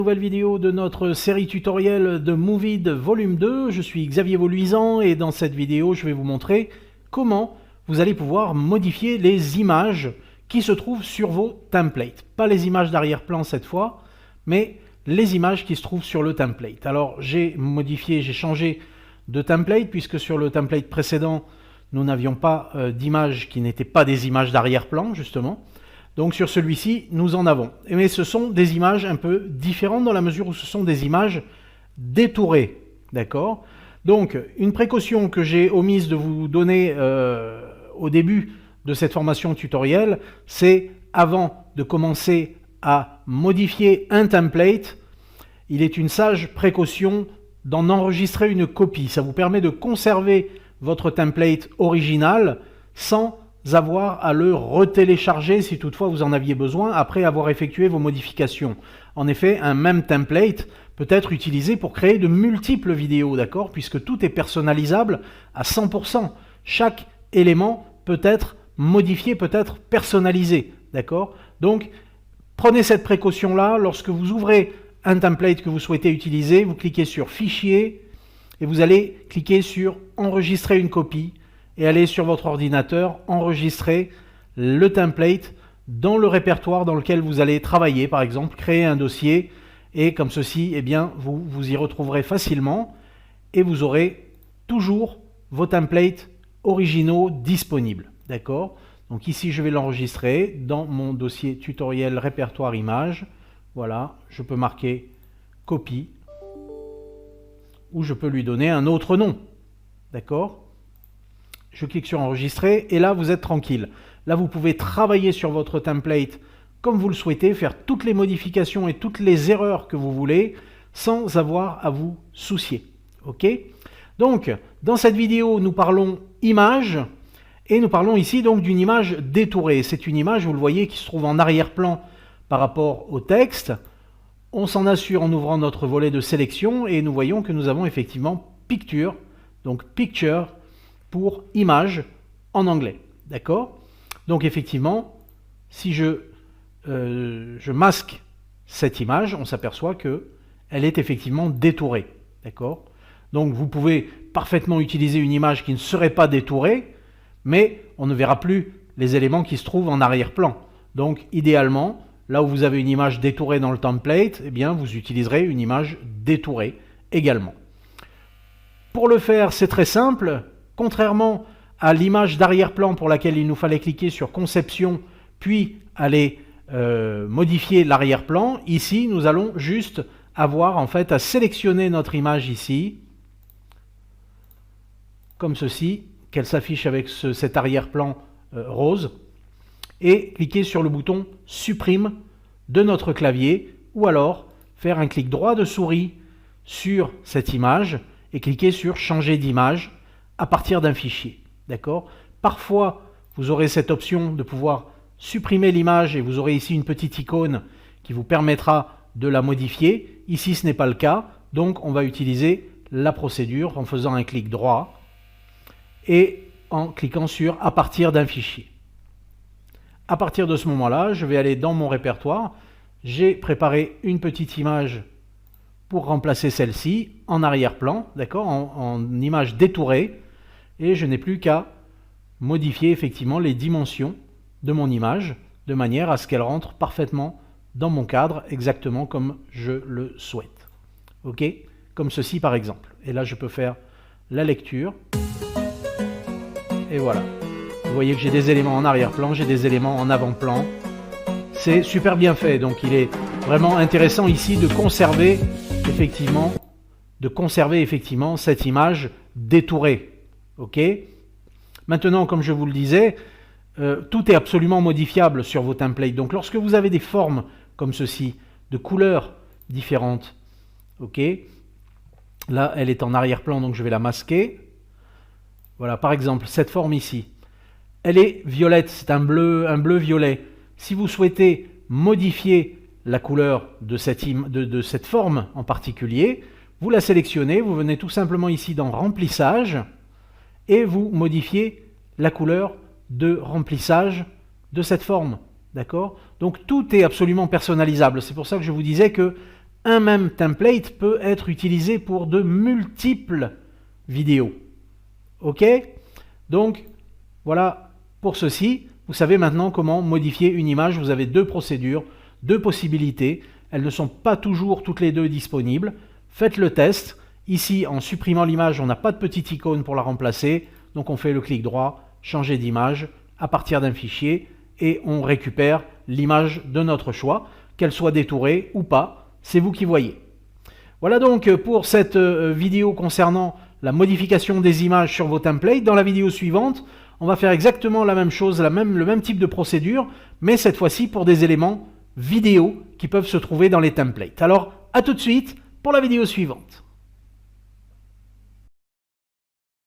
Nouvelle vidéo de notre série tutoriel de Movid volume 2. Je suis Xavier Voluisan et dans cette vidéo, je vais vous montrer comment vous allez pouvoir modifier les images qui se trouvent sur vos templates. Pas les images d'arrière-plan cette fois, mais les images qui se trouvent sur le template. Alors, j'ai changé de template puisque sur le template précédent, nous n'avions pas d'images qui n'étaient pas des images d'arrière-plan, justement. Donc sur celui-ci, nous en avons. Mais ce sont des images un peu différentes dans la mesure où ce sont des images détourées. D'accord? Donc, une précaution que j'ai omise de vous donner au début de cette formation tutoriel, c'est avant de commencer à modifier un template, il est une sage précaution d'en enregistrer une copie. Ça vous permet de conserver votre template original sans avoir à le retélécharger si toutefois vous en aviez besoin après avoir effectué vos modifications. En effet, un même template peut être utilisé pour créer de multiples vidéos, d'accord, puisque tout est personnalisable à 100%. Chaque élément peut être modifié, peut être personnalisé, d'accord. Donc, prenez cette précaution-là. Lorsque vous ouvrez un template que vous souhaitez utiliser, vous cliquez sur Fichier et vous allez cliquer sur Enregistrer une copie. Et allez sur votre ordinateur, enregistrer le template dans le répertoire dans lequel vous allez travailler, par exemple, créer un dossier, et comme ceci, eh bien, vous y retrouverez facilement, et vous aurez toujours vos templates originaux disponibles. D'accord? Donc ici, je vais l'enregistrer dans mon dossier tutoriel répertoire images. Voilà, je peux marquer copie, ou je peux lui donner un autre nom. D'accord? Je clique sur enregistrer et là vous êtes tranquille. Là vous pouvez travailler sur votre template comme vous le souhaitez, faire toutes les modifications et toutes les erreurs que vous voulez sans avoir à vous soucier. Ok? Donc dans cette vidéo nous parlons image et nous parlons ici donc d'une image détourée. C'est une image, vous le voyez, qui se trouve en arrière-plan par rapport au texte. On s'en assure en ouvrant notre volet de sélection et nous voyons que nous avons effectivement Picture, donc Picture pour image en anglais. D'accord? Donc effectivement, si je masque cette image, on s'aperçoit qu'elle est effectivement détourée. D'accord? Donc vous pouvez parfaitement utiliser une image qui ne serait pas détourée, mais on ne verra plus les éléments qui se trouvent en arrière-plan. Donc idéalement, là où vous avez une image détourée dans le template, eh bien vous utiliserez une image détourée également. Pour le faire, c'est très simple. Contrairement à l'image d'arrière-plan pour laquelle il nous fallait cliquer sur Conception, puis aller modifier l'arrière-plan, ici, nous allons juste avoir en fait à sélectionner notre image ici, comme ceci, qu'elle s'affiche avec cet arrière-plan rose, et cliquer sur le bouton Supprime de notre clavier, ou alors faire un clic droit de souris sur cette image et cliquer sur Changer d'image à partir d'un fichier. D'accord? Parfois, vous aurez cette option de pouvoir supprimer l'image et vous aurez ici une petite icône qui vous permettra de la modifier. Ici, ce n'est pas le cas, donc on va utiliser la procédure en faisant un clic droit et en cliquant sur à partir d'un fichier. À partir de ce moment-là, je vais aller dans mon répertoire. J'ai préparé une petite image pour remplacer celle-ci en arrière-plan, d'accord, en image détourée. Et je n'ai plus qu'à modifier effectivement les dimensions de mon image de manière à ce qu'elle rentre parfaitement dans mon cadre, exactement comme je le souhaite. Ok? Comme ceci par exemple. Et là je peux faire la lecture. Et voilà. Vous voyez que j'ai des éléments en arrière-plan, j'ai des éléments en avant-plan. C'est super bien fait. Donc il est vraiment intéressant ici de conserver effectivement cette image détourée. Ok? Maintenant, comme je vous le disais, tout est absolument modifiable sur vos templates. Donc, lorsque vous avez des formes comme ceci, de couleurs différentes, ok? Là, elle est en arrière-plan, donc je vais la masquer. Voilà, par exemple, cette forme ici, elle est violette, c'est un bleu-violet. Si vous souhaitez modifier la couleur de cette forme en particulier, vous la sélectionnez, vous venez tout simplement ici dans Remplissage, et vous modifiez la couleur de remplissage de cette forme. D'accord? Donc tout est absolument personnalisable. C'est pour ça que je vous disais que un même template peut être utilisé pour de multiples vidéos. Ok? Donc, voilà pour ceci. Vous savez maintenant comment modifier une image. Vous avez deux procédures, deux possibilités. Elles ne sont pas toujours toutes les deux disponibles. Faites le test. Ici, en supprimant l'image, on n'a pas de petite icône pour la remplacer. Donc on fait le clic droit, changer d'image à partir d'un fichier et on récupère l'image de notre choix, qu'elle soit détourée ou pas. C'est vous qui voyez. Voilà donc pour cette vidéo concernant la modification des images sur vos templates. Dans la vidéo suivante, on va faire exactement la même chose, le même type de procédure, mais cette fois-ci pour des éléments vidéo qui peuvent se trouver dans les templates. Alors, à tout de suite pour la vidéo suivante.